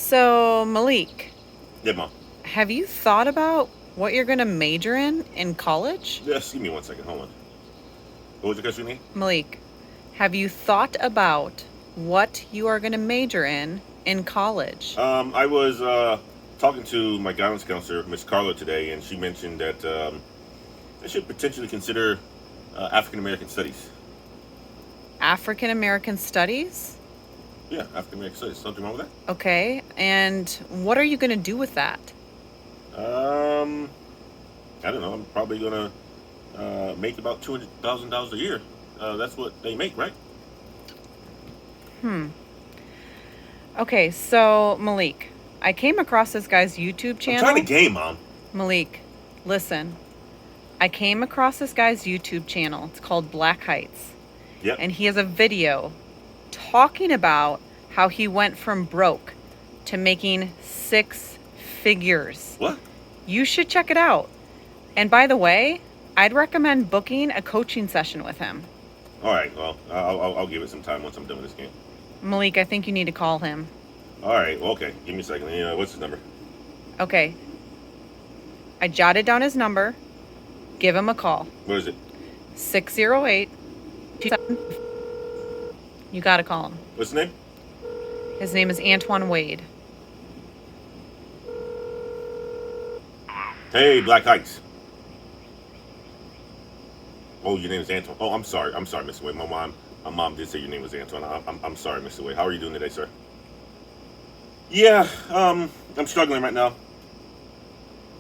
So, Malik, Yeah, Mom. have you thought about what you're going to major in college? Just give me 1 second. Hold on. What was your question name? Malik, have you thought about what you are going to major in college? I was talking to my guidance counselor, Miss Carla, today, and she mentioned that I should potentially consider African American studies. African American Studies? Yeah, African American studies. Something wrong with Okay, and what are you going to do with that? that? I don't know. I'm probably gonna make about $200,000 a year. That's what they make, right? Okay, so Malik, I came across this guy's YouTube I'm channel. trying to game, Mom. Malik, listen. I came across this guy's YouTube channel. It's called Black Heights. Yep. And he has a video talking about how he went from broke to making 6 figures. What? You should check it out. And by the way, I'd recommend booking a coaching session with him. All right. Well, I'll give it some time once I'm done with this game. Malik, I think you need to call him. All right. Well, okay. Give me a second. What's his number? Okay. I jotted down his number. Give him a call. What is it? 608. You got to call him. What's his name? His name is Antoine Wade. Hey, Black Heights. Oh, your name is Antoine. Oh, I'm sorry, Mr. Wade. My mom did say your name was Antoine. I'm sorry, Mr. Wade. How are you doing today, sir? Yeah, I'm struggling right now.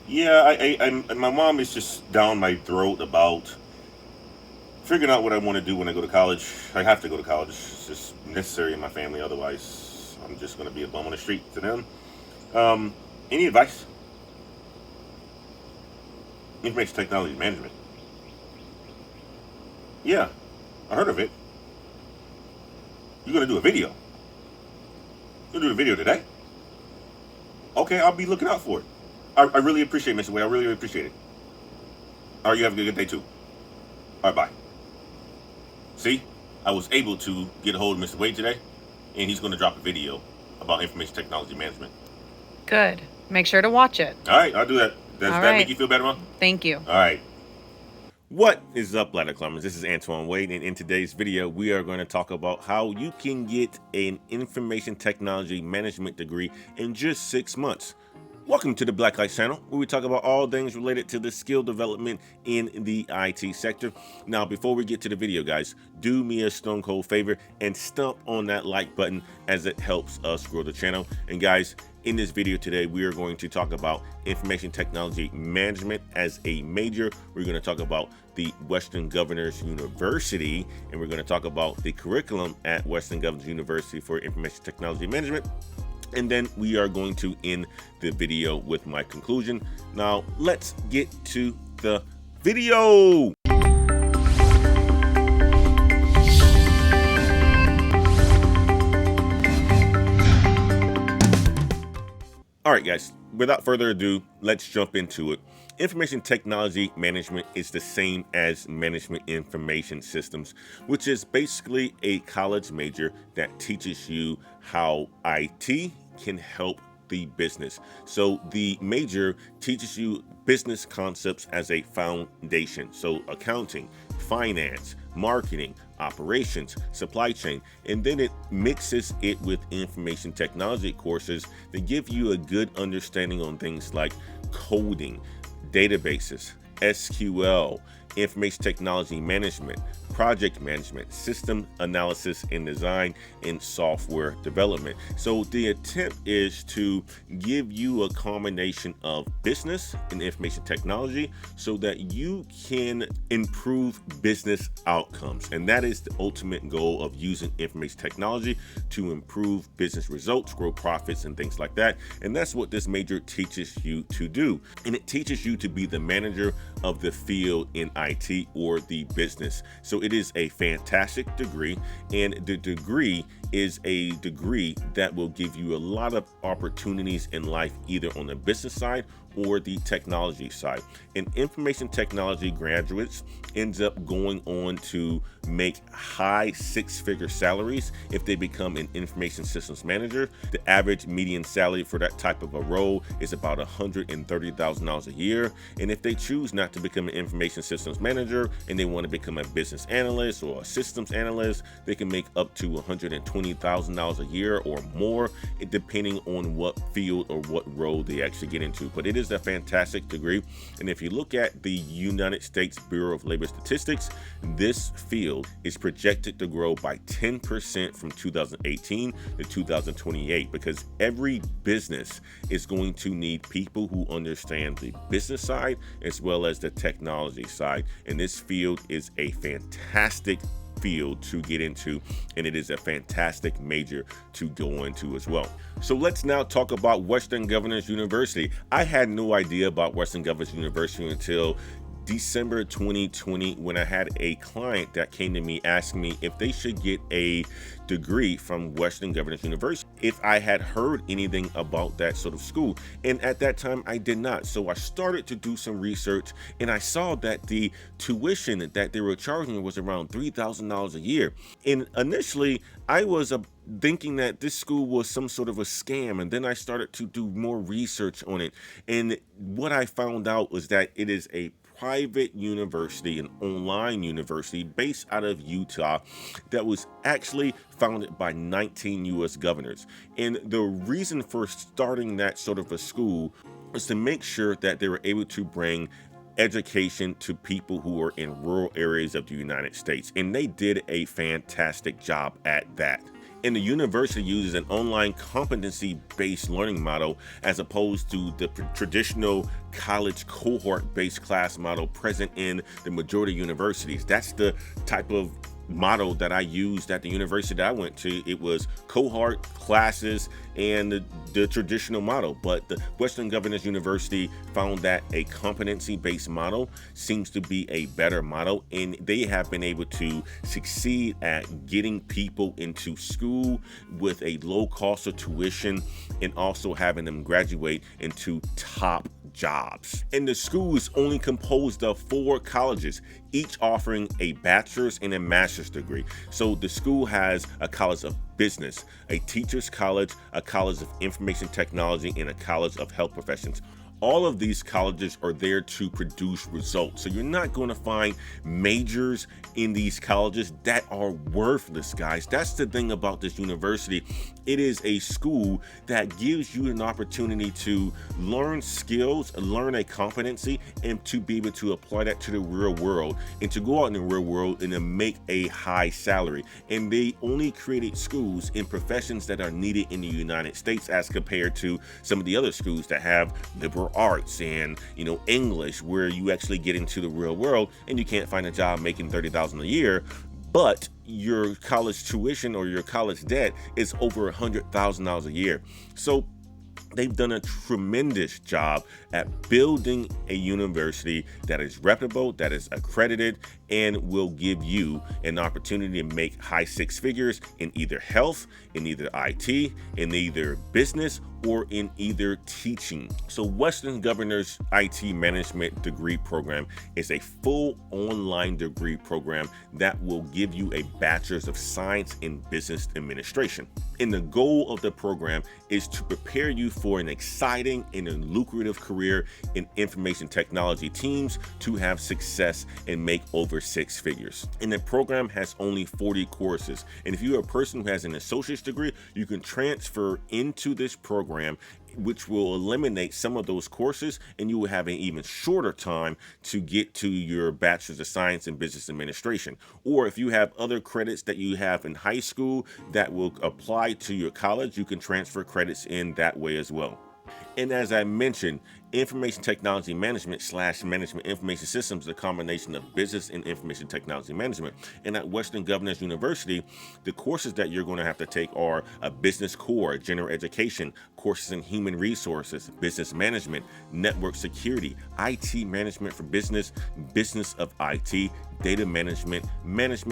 Yeah, my mom is just down my throat about figuring out what I want to do when I go to college. I have to go to college. It's just necessary in my family. Otherwise, I'm just going to be a bum on the street to them. Any advice? Information technology management. Yeah, I heard of it. You're going to do a video. You're going to do a video today? Okay, I'll be looking out for it. I really appreciate it, Mr. Wade. I really appreciate it. All right, you have a good day, too. All right, bye. See, I was able to get a hold of Mr. Wade today, and he's going to drop a video about information technology management. Good. Make sure to watch it. All right, I'll do that. Does All that right. make you feel better, Mom? Thank you. All right. What is up, ladder climbers? This is Antoine Wade, and in today's video, we are going to talk about how you can get an information technology management degree in just 6 months. Welcome to the Black Light channel, where we talk about all things related to the skill development in the IT sector. Now, before we get to the video, guys, do me a stone cold favor and stomp on that like button, as it helps us grow the channel. And guys, in this video today, we are going to talk about information technology management as a major. We're going to talk about the Western Governors University, and we're going to talk about the curriculum at Western Governors University for information technology management. And then we are going to end the video with my conclusion. Now, let's get to the video. All right, guys, without further ado, let's jump into it. Information technology management is the same as management information systems, which is basically a college major that teaches you how IT can help the business. So the major teaches you business concepts as a foundation. So accounting, finance, marketing, operations, supply chain, and then it mixes it with information technology courses that give you a good understanding on things like coding, databases, SQL, information technology management, project management, system analysis and design, and software development. So the attempt is to give you a combination of business and information technology so that you can improve business outcomes. And that is the ultimate goal of using information technology to improve business results, grow profits, and things like that. And that's what this major teaches you to do. And it teaches you to be the manager of the field in IT or the business. So it is a fantastic degree, and the degree is a degree that will give you a lot of opportunities in life, either on the business side or the technology side. And information technology graduates ends up going on to make high six-figure salaries if they become an information systems manager. The average median salary for that type of a role is about $130,000 a year. And if they choose not to become an information systems manager and they want to become a business analyst or a systems analyst, they can make up to $120,000 a year or more, depending on what field or what role they actually get into. But it is a fantastic degree. And if you look at the United States Bureau of Labor Statistics, this field is projected to grow by 10% from 2018 to 2028, because every business is going to need people who understand the business side as well as the technology side. And this field is a fantastic field to get into, and it is a fantastic major to go into as well. So let's now talk about Western Governors University. I had no idea about Western Governors University until December 2020, when I had a client that came to me asking me if they should get a degree from Western Governors University, if I had heard anything about that sort of school. And at that time, I did not. So I started to do some research, and I saw that the tuition that they were charging was around $3,000 a year. And initially, I was thinking that this school was some sort of a scam, and then I started to do more research on it. And what I found out was that it is a private university, an online university based out of Utah, that was actually founded by 19 U.S. governors. And the reason for starting that sort of a school was to make sure that they were able to bring education to people who are in rural areas of the United States. And they did a fantastic job at that. And the university uses an online competency-based learning model as opposed to the traditional college cohort-based class model present in the majority of universities. That's the type of model that I used at the university that I went to. It was cohort classes and the traditional model, but the Western Governors University found that a competency-based model seems to be a better model, and they have been able to succeed at getting people into school with a low cost of tuition and also having them graduate into top jobs. And the school is only composed of 4 colleges, each offering a bachelor's and a master's degree. So the school has a college of business, a teacher's college, a college of information technology, and a college of health professions. All of these colleges are there to produce results. So you're not going to find majors in these colleges that are worthless, guys. That's the thing about this university. It is a school that gives you an opportunity to learn skills, learn a competency, and to be able to apply that to the real world and to go out in the real world and to make a high salary. And they only created schools in professions that are needed in the United States as compared to some of the other schools that have liberal arts and English, where you actually get into the real world and you can't find a job making $30,000 a year, but your college tuition or your college debt is over $100,000 a year. So they've done a tremendous job at building a university that is reputable, that is accredited, and will give you an opportunity to make high 6 figures in either health, in either IT, in either business, or in either teaching. So Western Governors IT Management Degree Program is a full online degree program that will give you a Bachelor's of Science in Business Administration. And the goal of the program is to prepare you for an exciting and a lucrative career in information technology teams to have success and make over 6 figures. And the program has only 40 courses. And if you're a person who has an associate's degree, you can transfer into this program, which will eliminate some of those courses, and you will have an even shorter time to get to your Bachelor's of Science in Business Administration. Or if you have other credits that you have in high school that will apply to your college, you can transfer credits in that way as well. And as I mentioned, information technology management / management information systems is a combination of business and information technology management. And at Western Governors University, the courses that you're going to have to take are a business core, general education, courses in human resources, business management, network security, IT management for business, business of IT, data management,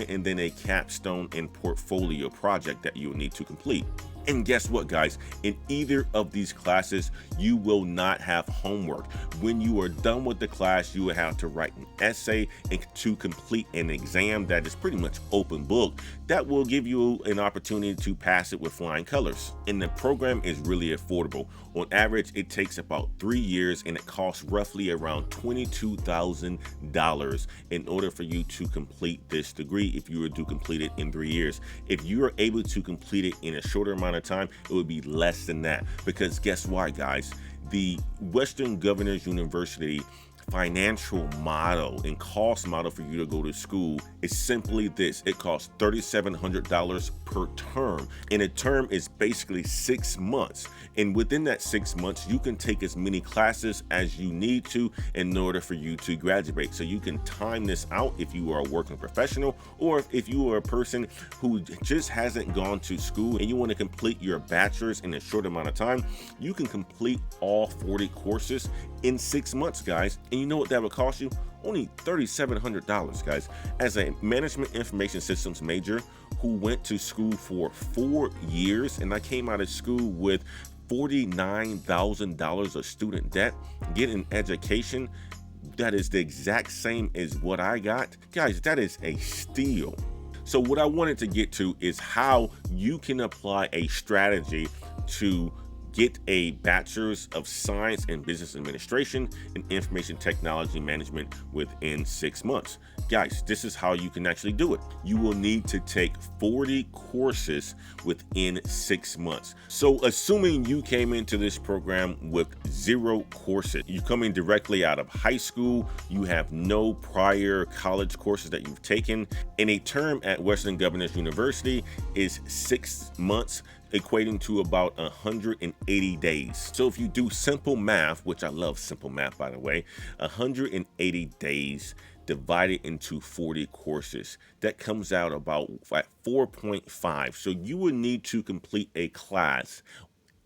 and then a capstone and portfolio project that you will need to complete. And guess what, guys? In either of these classes, you will not have homework. When you are done with the class, you will have to write an essay and to complete an exam that is pretty much open book that will give you an opportunity to pass it with flying colors. And the program is really affordable. On average, it takes about 3 years and it costs roughly around $22,000 in order for you to complete this degree if you were to complete it in 3 years. If you are able to complete it in a shorter amount of time, it would be less than that, because guess what, guys? The Western Governors University financial model and cost model for you to go to school is simply this. It costs $3,700 per term, and a term is basically 6 months. And within that 6 months, you can take as many classes as you need to in order for you to graduate. So you can time this out if you are a working professional, or if you are a person who just hasn't gone to school and you want to complete your bachelor's in a short amount of time. You can complete all 40 courses in 6 months, guys. And you know what that would cost you? Only $3,700, guys. As a management information systems major who went to school for 4 years, and I came out of school with $49,000 of student debt, getting an education that is the exact same as what I got, guys, that is a steal. So what I wanted to get to is how you can apply a strategy to get a bachelor's of science in business administration and information technology management within 6 months. Guys, this is how you can actually do it. You will need to take 40 courses within 6 months. So assuming you came into this program with 0 courses, you're coming directly out of high school, you have no prior college courses that you've taken, and a term at Western Governors University is 6 months, equating to about 180 days. So if you do simple math, which I love simple math, by the way, 180 days divided into 40 courses, that comes out about at 4.5. So you would need to complete a class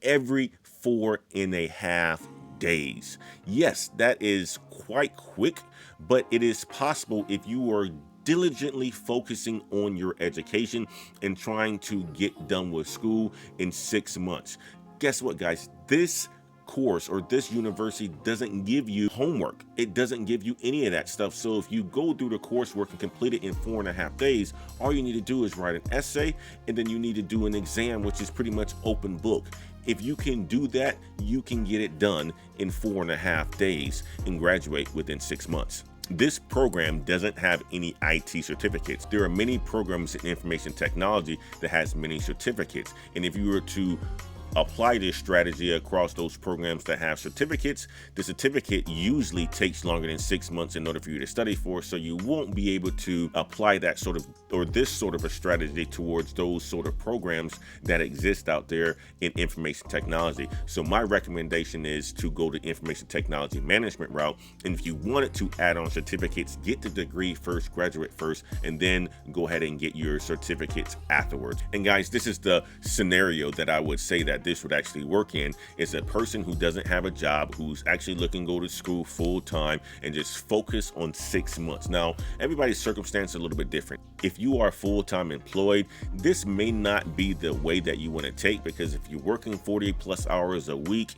every 4.5 days. Yes, that is quite quick, but it is possible if you are diligently focusing on your education and trying to get done with school in 6 months. Guess what, guys? This course or this university doesn't give you homework. It doesn't give you any of that stuff. So if you go through the coursework and complete it in 4.5 days, all you need to do is write an essay, and then you need to do an exam, which is pretty much open book. If you can do that, you can get it done in 4.5 days and graduate within 6 months. This program doesn't have any IT certificates. There are many programs in information technology that has many certificates. And if you were to apply this strategy across those programs that have certificates, the certificate usually takes longer than 6 months in order for you to study for, so you won't be able to apply that sort of, or this sort of a strategy towards those sort of programs that exist out there in information technology. So my recommendation is to go the information technology management route, and if you wanted to add on certificates, get the degree first, graduate first, and then go ahead and get your certificates afterwards. And guys, this is the scenario that I would say that this would actually work in. Is a person who doesn't have a job, who's actually looking to go to school full time and just focus on 6 months. Now, everybody's circumstance is a little bit different. If you are full-time employed, this may not be the way that you want to take, because if you're working 40 plus hours a week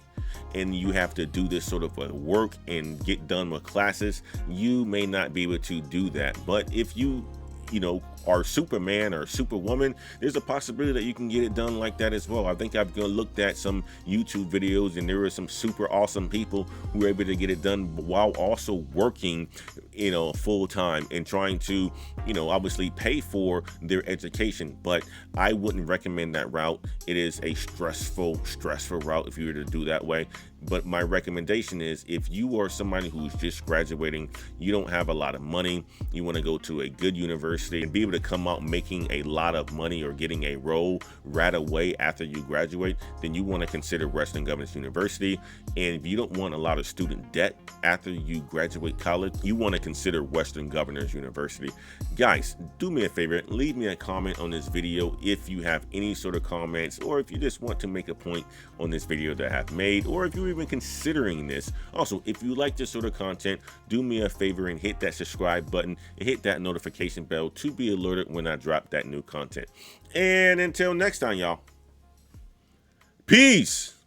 and you have to do this sort of work and get done with classes, you may not be able to do that. But if you are Superman or Superwoman, there's a possibility that you can get it done like that as well. I think I've looked at some YouTube videos, and there were some super awesome people who were able to get it done while also working, full time and trying to, obviously pay for their education. But I wouldn't recommend that route. It is a stressful route if you were to do that way. But my recommendation is, if you are somebody who's just graduating, you don't have a lot of money, you want to go to a good university and be able to come out making a lot of money or getting a role right away after you graduate, then you want to consider Western Governors University. And if you don't want a lot of student debt after you graduate college, you want to consider Western Governors University. Guys, do me a favor, leave me a comment on this video if you have any sort of comments, or if you just want to make a point on this video that I have made, or if you're even considering this. Also, if you like this sort of content, do me a favor and hit that subscribe button and hit that notification bell to be alerted when I drop that new content. And until next time, y'all, peace.